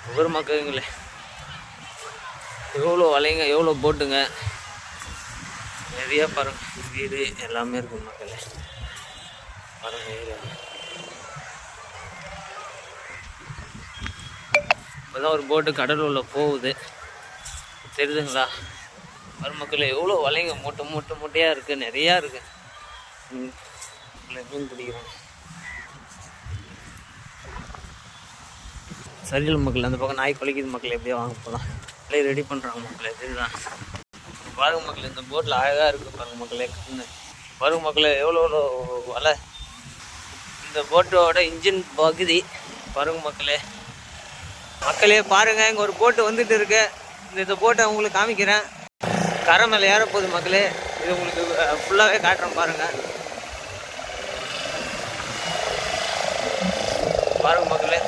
ஒவ்வொரு மக்களுங்களே எவ்வளோ வலைங்க, எவ்வளோ போட்டுங்க, நிறைய பாருங்க வீடு எல்லாமே இருக்கு மக்களே. பாருங்க ஏரியா இப்போதான் ஒரு போட்டு கடலூர்ல போகுது, தெரியுதுங்களா? மருமக்கள் எவ்வளோ வலைங்க மூட்டை மூட்டை மூட்டையாக இருக்குது, நிறையா இருக்குது. மீன் பிடிக்கிறாங்க. சரியில்லை மக்கள், அந்த பக்கம் நாய் குலைக்குது மக்கள். எப்படியோ வாங்க போகலாம், அப்படியே ரெடி பண்ணுறாங்க மக்களே. இதுதான் பாருங்க மக்கள், இந்த போட்டில் அழகாக இருக்குது பாருங்க மக்களே. கண்ணு பாருங்க மக்களே, எவ்வளோ எவ்வளோ வலை. இந்த போட்டோட இன்ஜின் பகுதி பாருங்க மக்களே. மக்களே பாருங்க, இங்கே ஒரு போட்டு வந்துட்டு இருக்கு. இந்த போட்டை உங்களுக்கு காமிக்கிறேன். கரை மேலே ஏற போகுது மக்களே. இது உங்களுக்கு ஃபுல்லாகவே காட்டுறேன் பாருங்க. பாருங்க மக்களே.